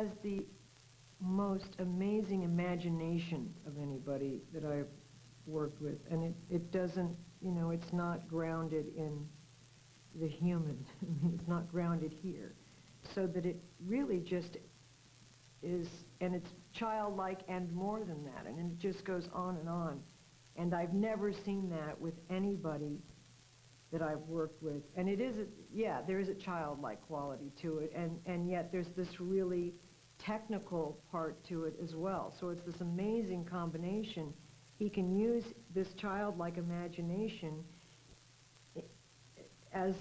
has the most amazing imagination of anybody that I've worked with, and it doesn't, you know, it's not grounded in the human. I mean, it's not grounded here. So that it really just is, and it's childlike and more than that, and it just goes on and on. And I've never seen that with anybody that I've worked with. And it is, yeah, there is a childlike quality to it, and yet there's this really technical part to it as well. So it's this amazing combination. He can use this childlike imagination as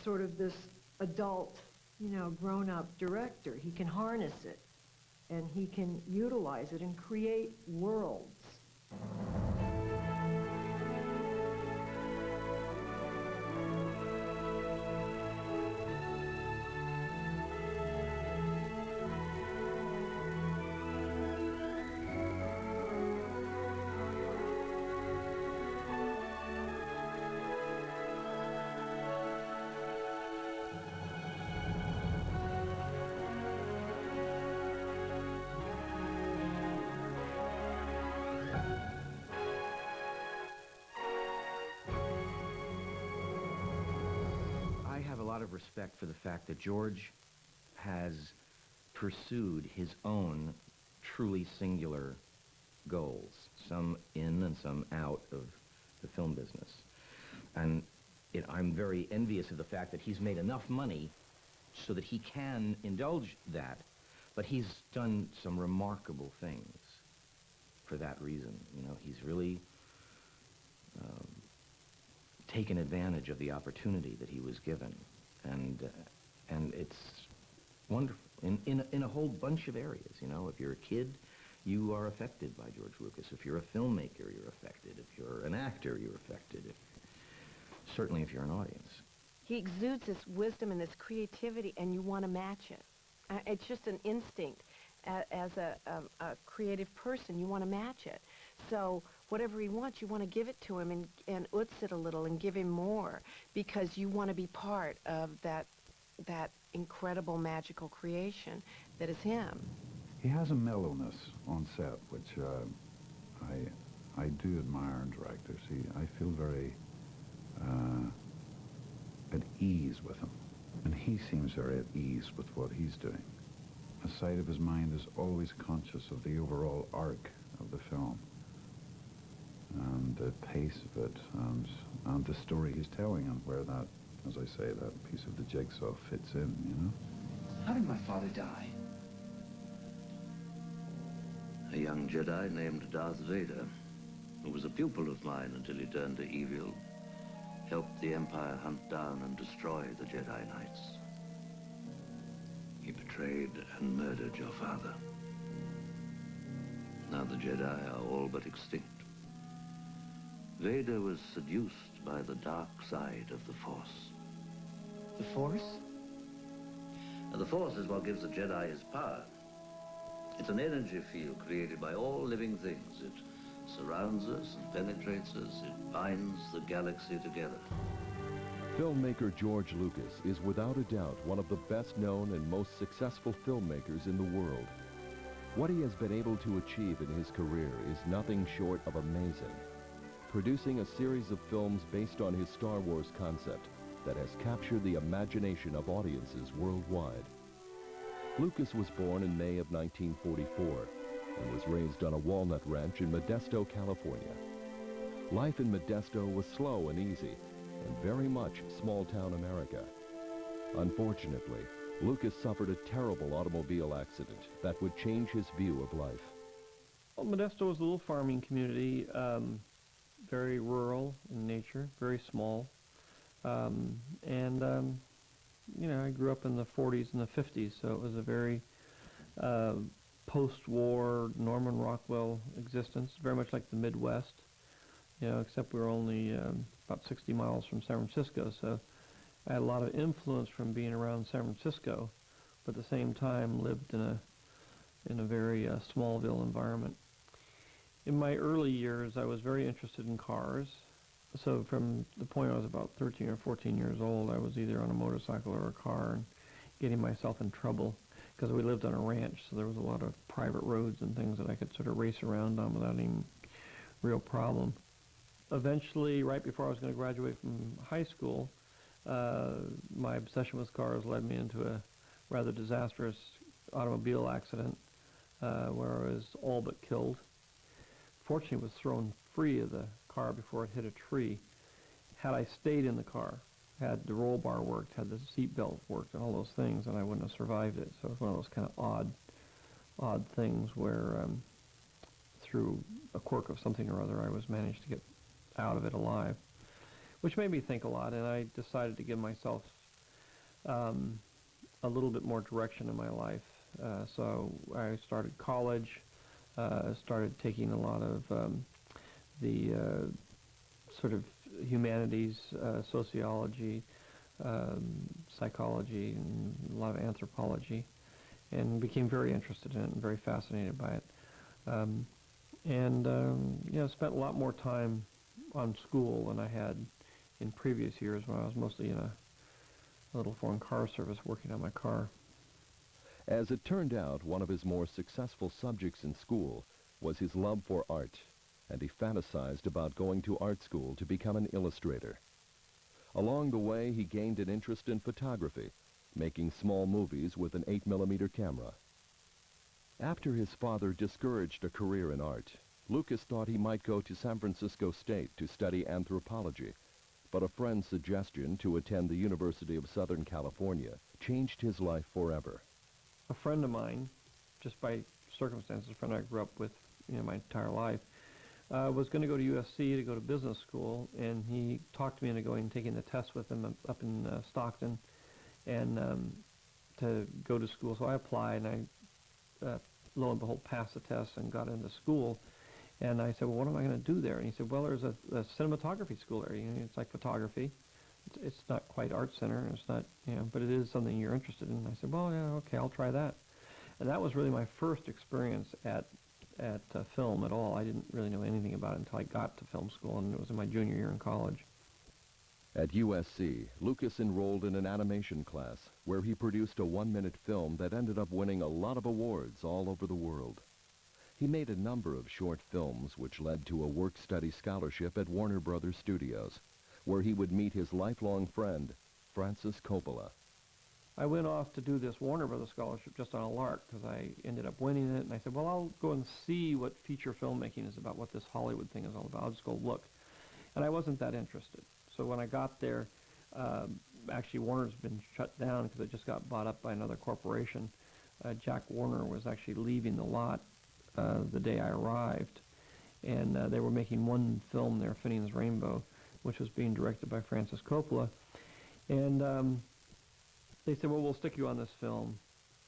sort of this adult, you know, grown-up director. He can harness it, and he can utilize it and create worlds. Of respect for the fact that George has pursued his own truly singular goals, some in and some out of the film business. And I'm very envious of the fact that he's made enough money so that he can indulge that, but he's done some remarkable things for that reason. You know, he's really taken advantage of the opportunity that he was given. And it's wonderful in a whole bunch of areas. You know, if you're a kid, you are affected by George Lucas. If you're a filmmaker, you're affected. If you're an actor, you're affected. Certainly if you're an audience. He exudes this wisdom and this creativity, and you want to match it. It's just an instinct. As a creative person, you want to match it. So whatever he wants, you want to give it to him and oots it a little and give him more, because you want to be part of that incredible magical creation that is him. He has a mellowness on set, which I do admire in directors. I feel very at ease with him, and he seems very at ease with what he's doing. A side of his mind is always conscious of the overall arc of the film and the pace of it and the story he's telling and where that, as I say, that piece of the jigsaw fits in, you know? How did my father die? A young Jedi named Darth Vader, who was a pupil of mine until he turned to evil, helped the Empire hunt down and destroy the Jedi Knights. He betrayed and murdered your father. Now the Jedi are all but extinct. Vader was seduced by the dark side of the Force. The Force? And the Force is what gives the Jedi his power. It's an energy field created by all living things. It surrounds us and penetrates us. It binds the galaxy together. Filmmaker George Lucas is without a doubt one of the best known and most successful filmmakers in the world. What he has been able to achieve in his career is nothing short of amazing. Producing a series of films based on his Star Wars concept that has captured the imagination of audiences worldwide. Lucas was born in May of 1944 and was raised on a walnut ranch in Modesto, California. Life in Modesto was slow and easy, and very much small-town America. Unfortunately, Lucas suffered a terrible automobile accident that would change his view of life. Well, Modesto was a little farming community, very rural in nature, very small. You know, I grew up in the 40s and the 50s, so it was a very post-war Norman Rockwell existence, very much like the Midwest, you know, except we were only about 60 miles from San Francisco, so I had a lot of influence from being around San Francisco, but at the same time lived in a very Smallville environment. In my early years, I was very interested in cars. So from the point I was about 13 or 14 years old, I was either on a motorcycle or a car and getting myself in trouble because we lived on a ranch, so there was a lot of private roads and things that I could sort of race around on without any real problem. Eventually, right before I was going to graduate from high school, my obsession with cars led me into a rather disastrous automobile accident where I was all but killed. Fortunately, I was thrown free of the car before it hit a tree. Had I stayed in the car, had the roll bar worked, had the seat belt worked, and all those things, and I wouldn't have survived it. So it was one of those kind of odd things where through a quirk of something or other, I was managed to get out of it alive, which made me think a lot, and I decided to give myself a little bit more direction in my life. So I started college, started taking a lot of the sort of humanities, sociology, psychology, and a lot of anthropology, and became very interested in it and very fascinated by it. Spent a lot more time on school than I had in previous years when I was mostly in a little foreign car service working on my car. As it turned out, one of his more successful subjects in school was his love for art, and he fantasized about going to art school to become an illustrator. Along the way, he gained an interest in photography, making small movies with an 8mm camera. After his father discouraged a career in art, Lucas thought he might go to San Francisco State to study anthropology, but a friend's suggestion to attend the University of Southern California changed his life forever. A friend of mine, just by circumstances, a friend I grew up with my entire life, was going to go to USC to go to business school, and he talked me into going and taking the test with him up in Stockton and to go to school. So I applied, and I, lo and behold, passed the test and got into school. And I said, well, what am I going to do there? And he said, well, there's a cinematography school there. It's like photography. It's not quite art center. It's not, but it is something you're interested in. And I said, well, yeah, okay, I'll try that. And that was really my first experience at film at all. I didn't really know anything about it until I got to film school, and it was in my junior year in college. At USC, Lucas enrolled in an animation class where he produced a 1-minute film that ended up winning a lot of awards all over the world. He made a number of short films which led to a work-study scholarship at Warner Brothers Studios, where he would meet his lifelong friend, Francis Coppola. I went off to do this Warner Brothers scholarship just on a lark because I ended up winning it, and I said, well, I'll go and see what feature filmmaking is about, what this Hollywood thing is all about. I'll just go look. And I wasn't that interested. So when I got there, actually Warner's been shut down because it just got bought up by another corporation. Jack Warner was actually leaving the lot the day I arrived, and they were making one film there, Finian's Rainbow, which was being directed by Francis Coppola. And they said, well, we'll stick you on this film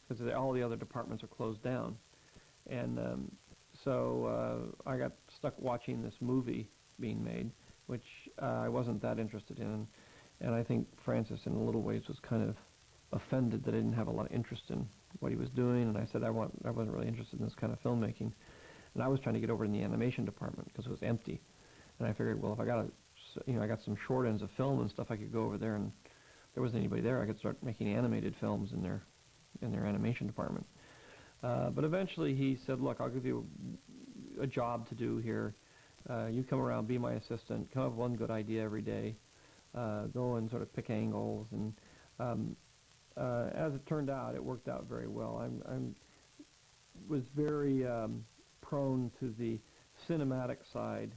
because all the other departments are closed down. And so I got stuck watching this movie being made, which I wasn't that interested in. And I think Francis, in a little ways, was kind of offended that I didn't have a lot of interest in what he was doing. And I said I wasn't really interested in this kind of filmmaking. And I was trying to get over in the animation department because it was empty. And I figured, well, if I got some short ends of film and stuff, I could go over there, and if there wasn't anybody there, I could start making animated films in their animation department. But eventually he said, look, I'll give you a job to do here. You come around, be my assistant, come up with one good idea every day, go and sort of pick angles. And as it turned out, it worked out very well. I was very prone to the cinematic side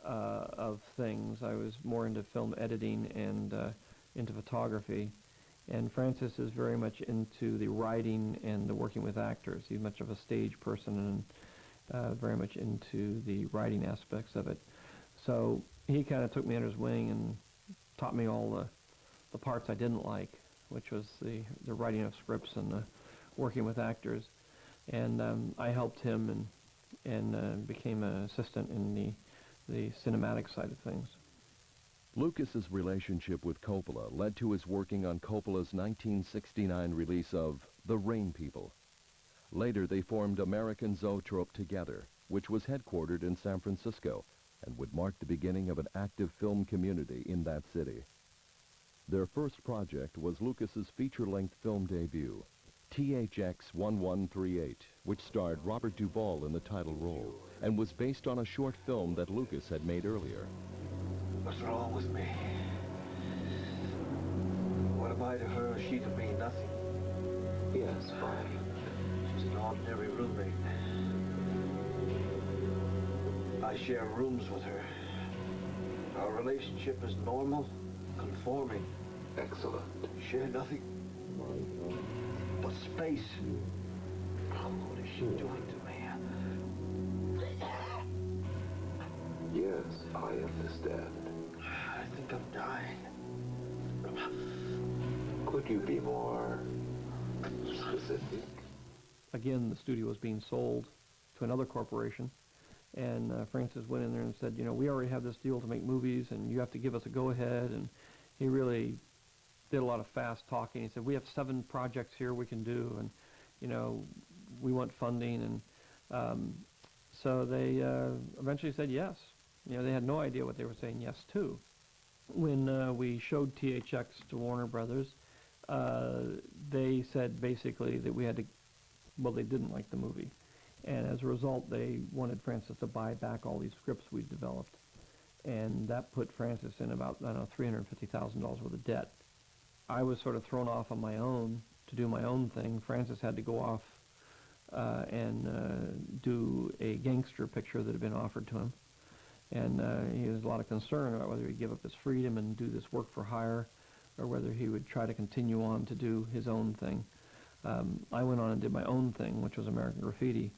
of things. I was more into film editing and into photography. And Francis is very much into the writing and the working with actors. He's much of a stage person and very much into the writing aspects of it. So he kind of took me under his wing and taught me all the parts I didn't like, which was the writing of scripts and the working with actors. And I helped him and became an assistant in the cinematic side of things. Lucas's relationship with Coppola led to his working on Coppola's 1969 release of The Rain People. Later, they formed American Zoetrope together, which was headquartered in San Francisco and would mark the beginning of an active film community in that city. Their first project was Lucas's feature-length film debut, THX 1138, which starred Robert Duvall in the title role and was based on a short film that Lucas had made earlier. What's wrong with me? What am I to her? She to me, nothing. Yes, fine. She's an ordinary roommate. I share rooms with her. Our relationship is normal, conforming. Excellent. Share nothing but space. What is she doing to me? Yes, I understand. I think I'm dying. Could you be more specific? Again, the studio was being sold to another corporation, and Francis went in there and said, you know, we already have this deal to make movies, and you have to give us a go-ahead. And he really did a lot of fast talking. He said, we have 7 projects here we can do, and, you know, we want funding. And so they eventually said yes. You know, they had no idea what they were saying yes to. When we showed THX to Warner Brothers, they said basically that we had to, well, they didn't like the movie. And as a result, they wanted Francis to buy back all these scripts we'd developed. And that put Francis in about, I don't know, $350,000 worth of debt. I was sort of thrown off on my own to do my own thing. Francis had to go off and do a gangster picture that had been offered to him. And he was a lot of concern about whether he'd give up his freedom and do this work for hire, or whether he would try to continue on to do his own thing. I went on and did my own thing, which was American Graffiti,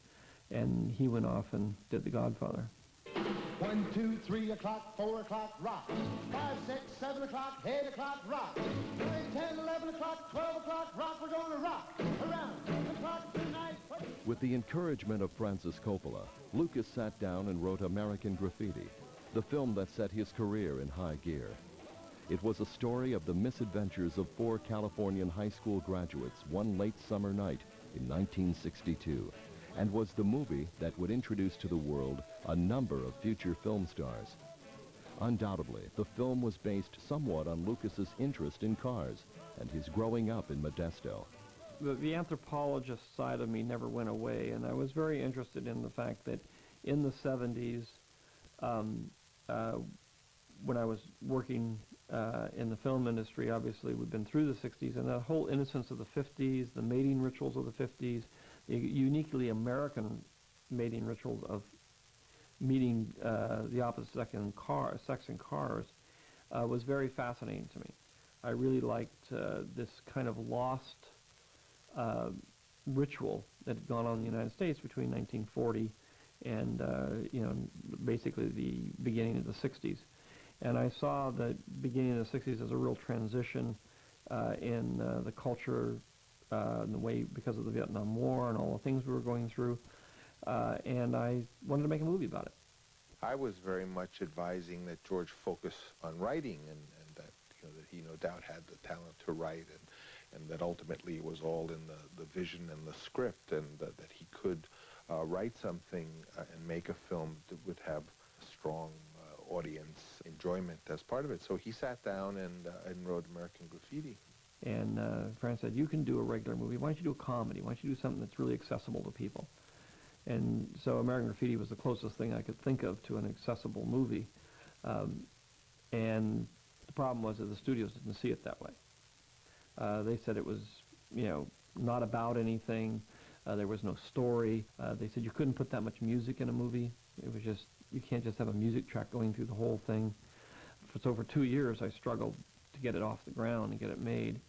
and he went off and did The Godfather. 1, 2, 3 o'clock, 4 o'clock, rock. 5, 6, 7 o'clock, 8 o'clock, rock. 9, 10, 11 o'clock, 12 o'clock, rock. We're going to rock around the clock tonight. With the encouragement of Francis Coppola, Lucas sat down and wrote American Graffiti, the film that set his career in high gear. It was a story of the misadventures of 4 Californian high school graduates one late summer night in 1962, and was the movie that would introduce to the world a number of future film stars. Undoubtedly, the film was based somewhat on Lucas's interest in cars and his growing up in Modesto. The anthropologist side of me never went away, and I was very interested in the fact that in the 70s, when I was working in the film industry, obviously we'd been through the 60s, and that whole innocence of the 50s, the mating rituals of the 50s, the uniquely American mating rituals of meeting the opposite sex in cars was very fascinating to me. I really liked this kind of lost ritual that had gone on in the United States between 1940 and you know, basically the beginning of the 60s. And I saw the beginning of the 60s as a real transition in the culture, in the way, because of the Vietnam War and all the things we were going through, and I wanted to make a movie about it. I was very much advising that George focus on writing, and that, you know, that he no doubt had the talent to write, and that ultimately it was all in the vision and the script, and that he could write something and make a film that would have strong audience enjoyment as part of it. So he sat down and wrote American Graffiti. And Fran said, you can do a regular movie. Why don't you do a comedy? Why don't you do something that's really accessible to people? And so American Graffiti was the closest thing I could think of to an accessible movie. And the problem was that the studios didn't see it that way. They said it was, you know, not about anything. There was no story. They said you couldn't put that much music in a movie. It was just, you can't just have a music track going through the whole thing. So for 2 years I struggled to get it off the ground and get it made.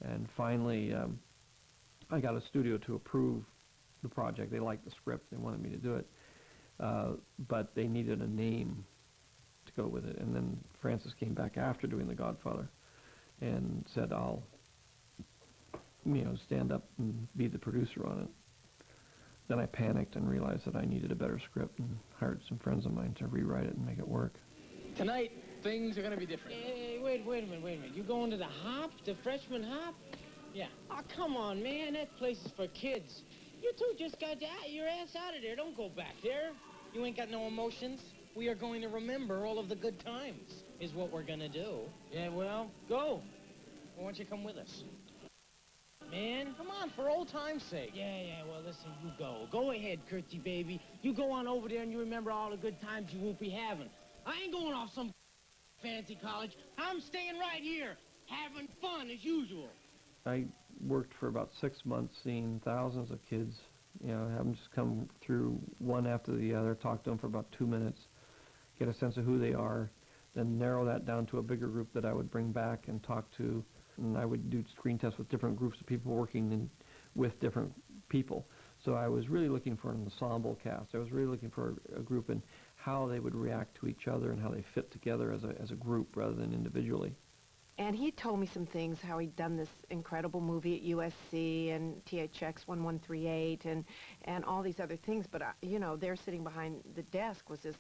And finally I got a studio to approve the project. They liked the script. They wanted me to do it. But they needed a name to go with it. And then Francis came back after doing The Godfather and said, I'll, you know, stand up and be the producer on it. Then I panicked and realized that I needed a better script and hired some friends of mine to rewrite it and make it work. Tonight, things are going to be different. Hey, wait a minute. You going to the hop, the freshman hop? Yeah. Oh, come on, man. That place is for kids. You two just got your ass out of there. Don't go back there. You ain't got no emotions. We are going to remember all of the good times, is what we're going to do. Yeah, well, go. Why don't you come with us? man. Come on, for old time's sake. Yeah, well, listen, you go. Go ahead, Curtsy, baby. You go on over there and you remember all the good times you won't be having. I ain't going off some fancy college. I'm staying right here, having fun as usual. I worked for about 6 months seeing thousands of kids, you know, have them just come through one after the other, talk to them for about 2 minutes, get a sense of who they are, then narrow that down to a bigger group that I would bring back and talk to. And I would do screen tests with different groups of people working with different people. So I was really looking for an ensemble cast. I was really looking for a group and how they would react to each other and how they fit together as a group rather than individually. And he told me some things, how he'd done this incredible movie at USC and THX 1138 and all these other things. But, you know, there sitting behind the desk was this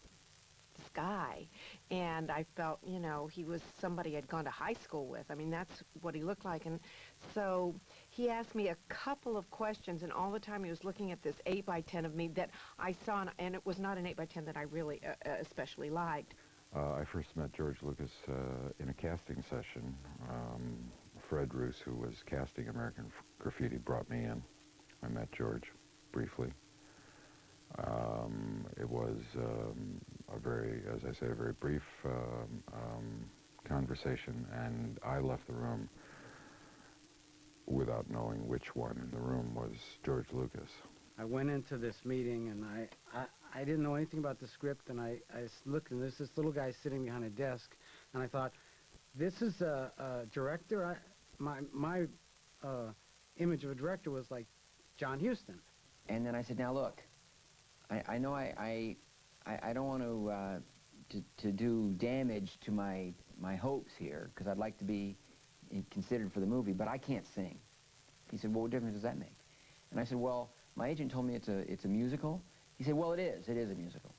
guy. And I felt, you know, he was somebody I'd gone to high school with. I mean, that's what he looked like. And so he asked me a couple of questions, and all the time he was looking at this 8x10 of me that I saw, and it was not an 8x10 that I really especially liked. I first met George Lucas in a casting session. Fred Roos, who was casting American Graffiti, brought me in. I met George briefly. It was a very, as I say, a very brief conversation, and I left the room without knowing which one in the room was George Lucas. I went into this meeting, and I didn't know anything about the script, and I looked, and there's this little guy sitting behind a desk, and I thought, this is a director. My image of a director was like John Huston. And then I said, now look, I know I don't want to do damage to my hopes here, because I'd like to be considered for the movie, but I can't sing. He said, well, what difference does that make? And I said, well, my agent told me it's a musical. He said, well, it is a musical.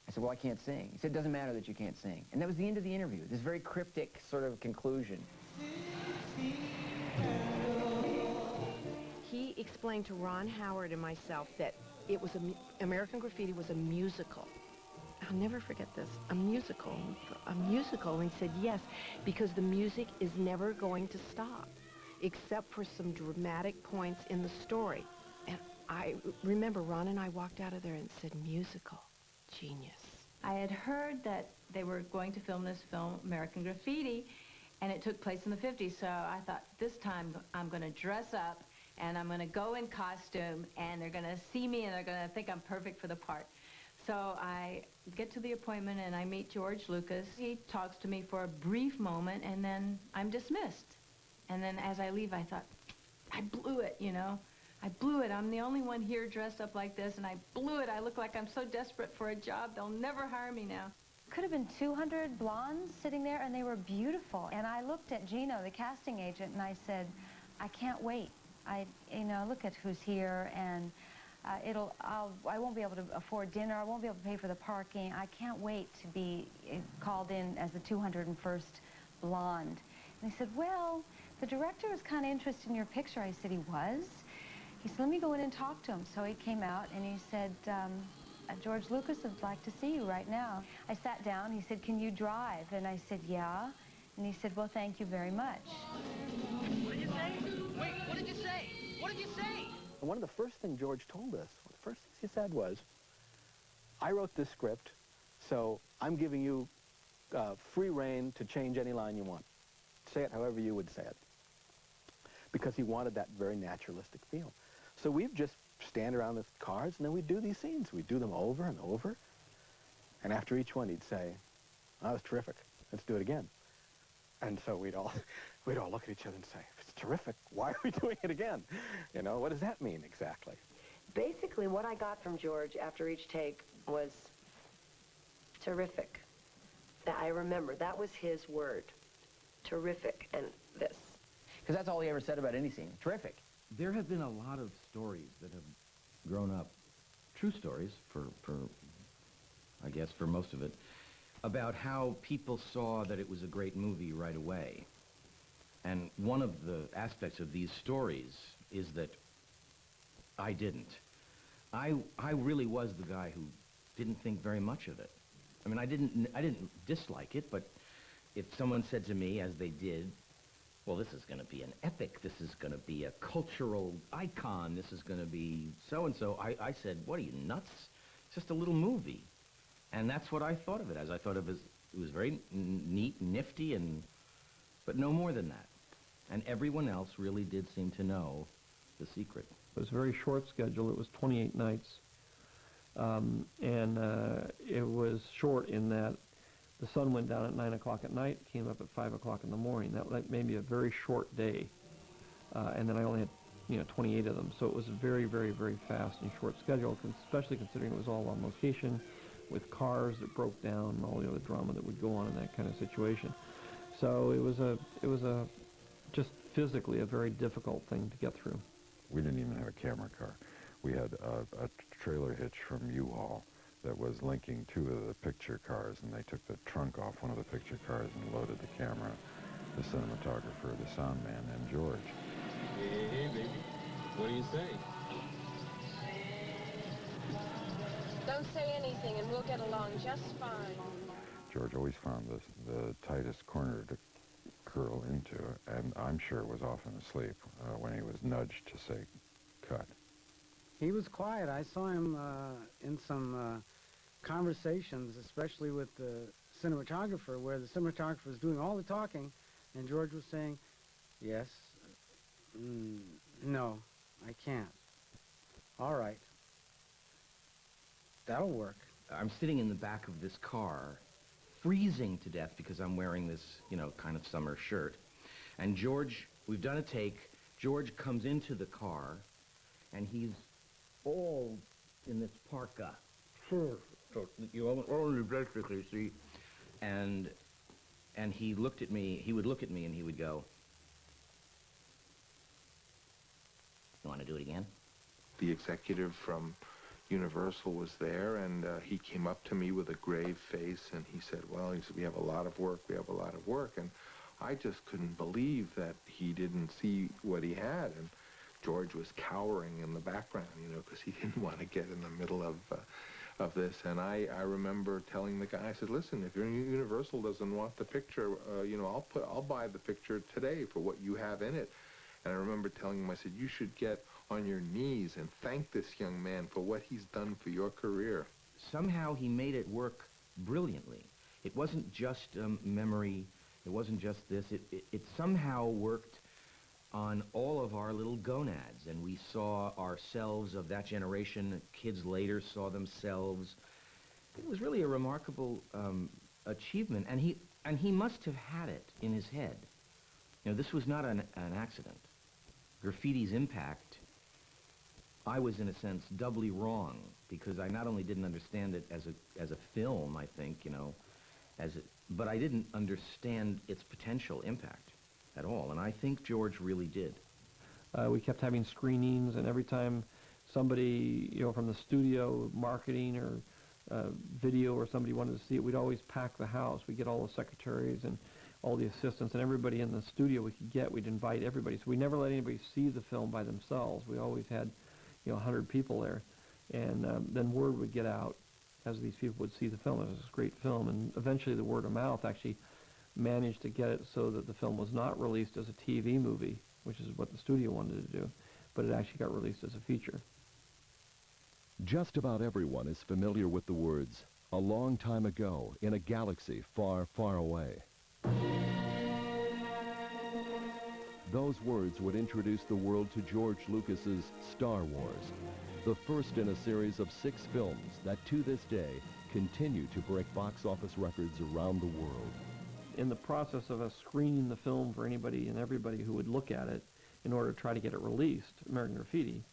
I said, well, I can't sing. He said, it doesn't matter that you can't sing. And that was the end of the interview, this very cryptic sort of conclusion. He explained to Ron Howard and myself that it was American Graffiti was a musical. I'll never forget this, a musical. And he said, yes, because the music is never going to stop, except for some dramatic points in the story. And I remember Ron and I walked out of there and said, musical, genius. I had heard that they were going to film this film, American Graffiti, and it took place in the 50s, so I thought, this time I'm going to dress up, and I'm going to go in costume, and they're going to see me, and they're going to think I'm perfect for the part. So I get to the appointment, and I meet George Lucas. He talks to me for a brief moment, and then I'm dismissed. And then as I leave, I thought, I blew it, you know. I blew it. I'm the only one here dressed up like this, and I blew it. I look like I'm so desperate for a job, they'll never hire me now. Could have been 200 blondes sitting there, and they were beautiful. And I looked at Gino, the casting agent, and I said, I can't wait. Look at who's here, and I won't be able to afford dinner. I won't be able to pay for the parking. I can't wait to be called in as the 201st blonde. And he said, well, the director was kind of interested in your picture. I said, he was? He said, let me go in and talk to him. So he came out, and he said, George Lucas would like to see you right now. I sat down. He said, can you drive? And I said, yeah. And he said, well, thank you very much. What did you say? Wait, what did you say? What did you say? And one of the first things George told us, one of the first things he said was, I wrote this script, so I'm giving you free rein to change any line you want. Say it however you would say it. Because he wanted that very naturalistic feel. So we'd just stand around with cards, and then we'd do these scenes. We'd do them over and over. And after each one, he'd say, that was terrific. Let's do it again. And so we'd all look at each other and say, if it's terrific, why are we doing it again? You know, what does that mean exactly? Basically, what I got from George after each take was terrific. I remember, that was his word, terrific, and this. Because that's all he ever said about any scene, terrific. There have been a lot of stories that have grown up, true stories for I guess, for most of it, about how people saw that it was a great movie right away. And one of the aspects of these stories is that I didn't. I really was the guy who didn't think very much of it. I mean, I didn't dislike it, but if someone said to me, as they did, well, this is going to be an epic. This is going to be a cultural icon. This is going to be so-and-so. I said, what are you, nuts? It's just a little movie. And that's what I thought of it as. I thought of it as, it was very neat, nifty, but no more than that. And everyone else really did seem to know the secret. It was a very short schedule. It was 28 nights. It was short in that the sun went down at 9 o'clock at night, came up at 5 o'clock in the morning. That made me a very short day. And then I only had 28 of them. So it was a very, very, very fast and short schedule, especially considering it was all on location with cars that broke down and all the other drama that would go on in that kind of situation. So it was just physically a very difficult thing to get through. We didn't even have a camera car. We had a trailer hitch from U-Haul that was linking two of the picture cars, and they took the trunk off one of the picture cars and loaded the camera, the cinematographer, the sound man, and George. Hey, baby. What do you say? Don't say anything, and we'll get along just fine. George always found the tightest corner to curl into, and I'm sure was often asleep when he was nudged to say, cut. He was quiet. I saw him in some conversations, especially with the cinematographer, where the cinematographer was doing all the talking, and George was saying, yes, no, I can't. All right. That'll work. I'm sitting in the back of this car, freezing to death because I'm wearing this, kind of summer shirt. And George, we've done a take. George comes into the car, and he's all in this parka. So you only basically see. And he looked at me. He would look at me, and he would go, "You want to do it again?" The executive from Universal was there, and he came up to me with a grave face, and he said, well, he said, we have a lot of work, and I just couldn't believe that he didn't see what he had, and George was cowering in the background, because he didn't want to get in the middle of this, and I remember telling the guy, I said, listen, if Universal doesn't want the picture, I'll buy the picture today for what you have in it. And I remember telling him, I said, you should get on your knees and thank this young man for what he's done for your career. Somehow he made it work brilliantly. It wasn't just memory. It wasn't just this. It somehow worked on all of our little gonads, and we saw ourselves of that generation. Kids later saw themselves. It was really a remarkable achievement, and he must have had it in his head. This was not an accident. Graffiti's impact, I was, in a sense, doubly wrong, because I not only didn't understand it as a film, I think, but I didn't understand its potential impact at all, and I think George really did. We kept having screenings, and every time somebody, from the studio, marketing or video, or somebody wanted to see it, we'd always pack the house. We'd get all the secretaries and all the assistants and everybody in the studio we'd invite everybody. So we never let anybody see the film by themselves. We always had, 100 people there. And then word would get out as these people would see the film. It was a great film. And eventually the word of mouth actually managed to get it so that the film was not released as a TV movie, which is what the studio wanted to do, but it actually got released as a feature. Just about everyone is familiar with the words, "A long time ago, in a galaxy far, far away." Those words would introduce the world to George Lucas's Star Wars, the first in a series of 6 films that to this day continue to break box office records around the world. In the process of us screening the film for anybody and everybody who would look at it in order to try to get it released, American Graffiti,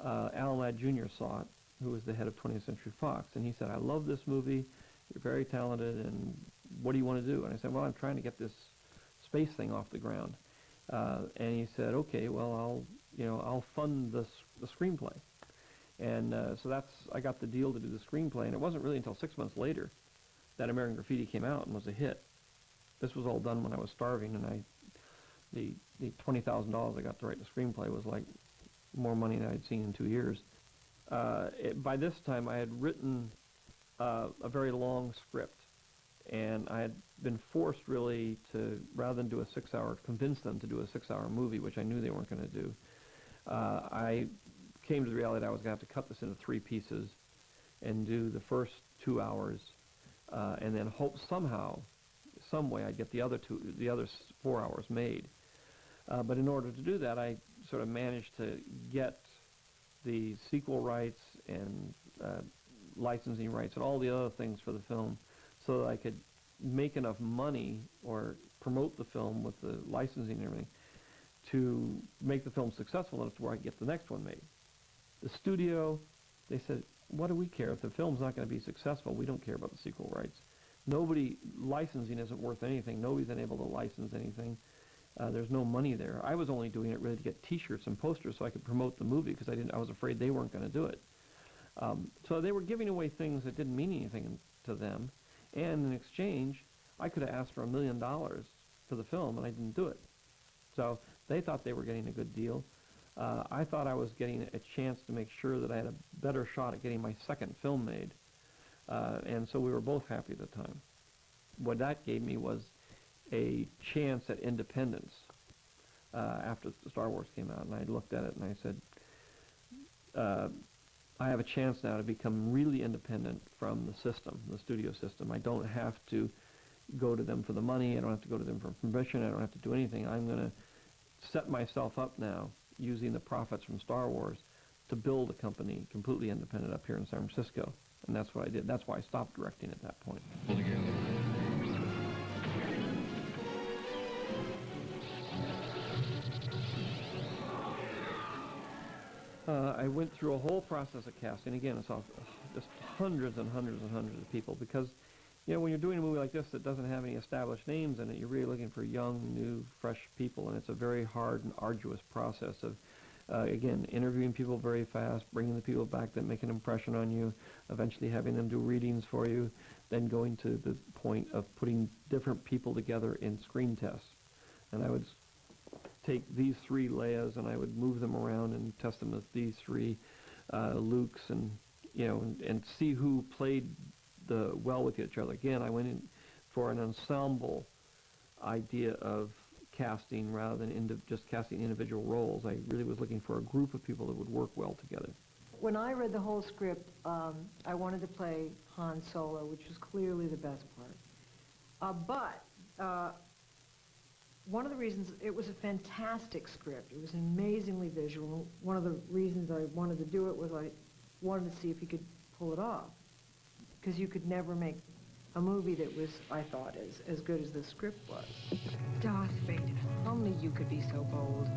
Alan Ladd Jr. saw it, who was the head of 20th Century Fox, and he said, I love this movie, you're very talented, and what do you want to do? And I said, well, I'm trying to get this space thing off the ground. And he said, okay, well, I'll fund the screenplay. And so I got the deal to do the screenplay, and it wasn't really until 6 months later that American Graffiti came out and was a hit. This was all done when I was starving, and the $20,000 I got to write the screenplay was like more money than I'd seen in 2 years. By this time, I had written a very long script, And I had been forced really to, rather than do a 6-hour, convince them to do a 6-hour movie, which I knew they weren't going to do. I came to the reality that I was going to have to cut this into 3 pieces and do the first 2 hours, and then hope somehow, some way, I'd get the other 4 hours made. But in order to do that, I sort of managed to get the sequel rights and licensing rights and all the other things for the film so that I could make enough money or promote the film with the licensing and everything to make the film successful enough to where I could get the next one made. The studio, they said, what do we care? If the film's not going to be successful, we don't care about the sequel rights. Licensing isn't worth anything. Nobody's been able to license anything. There's no money there. I was only doing it really to get T-shirts and posters so I could promote the movie because I was afraid they weren't going to do it. So they were giving away things that didn't mean anything to them, and in exchange, I could have asked for $1 million for the film, and I didn't do it. So they thought they were getting a good deal. I thought I was getting a chance to make sure that I had a better shot at getting my second film made, and so we were both happy at the time. What that gave me was a chance at independence after Star Wars came out, and I looked at it and I said, I have a chance now to become really independent from the system, the studio system. I don't have to go to them for the money. I don't have to go to them for permission. I don't have to do anything. I'm going to set myself up now using the profits from Star Wars to build a company completely independent up here in San Francisco. And that's what I did. That's why I stopped directing at that point. I went through a whole process of casting. Again, I saw just hundreds and hundreds and hundreds of people because, you know, when you're doing a movie like this that doesn't have any established names in it, you're really looking for young, new, fresh people, and it's a very hard and arduous process of, again, interviewing people very fast, bringing the people back that make an impression on you, eventually having them do readings for you, then going to the point of putting different people together in screen tests. And I would take these 3 Leias and I would move them around and test them with these 3 Lukes, and you know, and see who played well with each other. Again, I went in for an ensemble idea of casting rather than just casting individual roles. I really was looking for a group of people that would work well together. When I read the whole script, I wanted to play Han Solo, which was clearly the best part. But one of the reasons, it was a fantastic script. It was amazingly visual. One of the reasons I wanted to do it was I wanted to see if he could pull it off. Because you could never make a movie that was, I thought, as good as the script was. Darth Vader, only you could be so bold.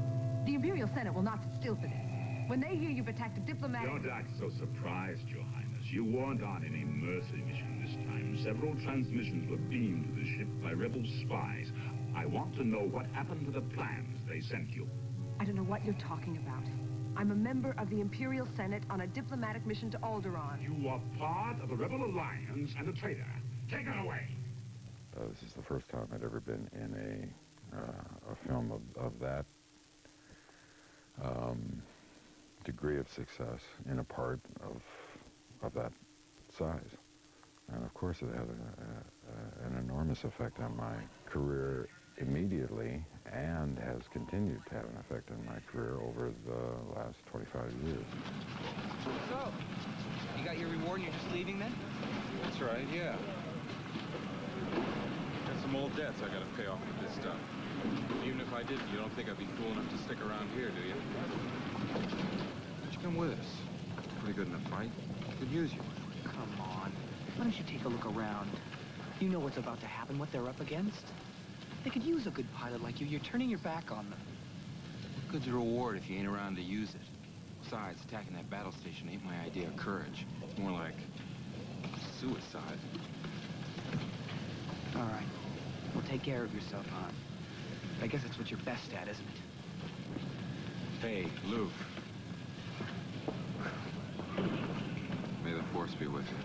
The Imperial Senate will not sit still for this. When they hear you've attacked a diplomatic... Don't act so surprised, Your Highness. You weren't on any mercy mission this time. Several transmissions were beamed to the ship by rebel spies. I want to know what happened to the plans they sent you. I don't know what you're talking about. I'm a member of the Imperial Senate on a diplomatic mission to Alderaan. You are part of the Rebel Alliance and a traitor. Take it away. This is the first time I'd ever been in a film of that degree of success in a part of that size. And of course it had an enormous effect on my career immediately, and has continued to have an effect on my career over the last 25 years. So, you got your reward and you're just leaving then? That's right, yeah. Got some old debts I gotta pay off with this stuff. Even if I didn't, you don't think I'd be fool enough to stick around here, do you? Why'd you come with us? Pretty good in a fight. Could use you. Come on. Why don't you take a look around? You know what's about to happen, what they're up against. They could use a good pilot like you. You're turning your back on them. What good's a reward if you ain't around to use it? Besides, attacking that battle station ain't my idea of courage. It's more like suicide. All right. Well, take care of yourself, Han. I guess that's what you're best at, isn't it? Hey, Luke. May the Force be with you.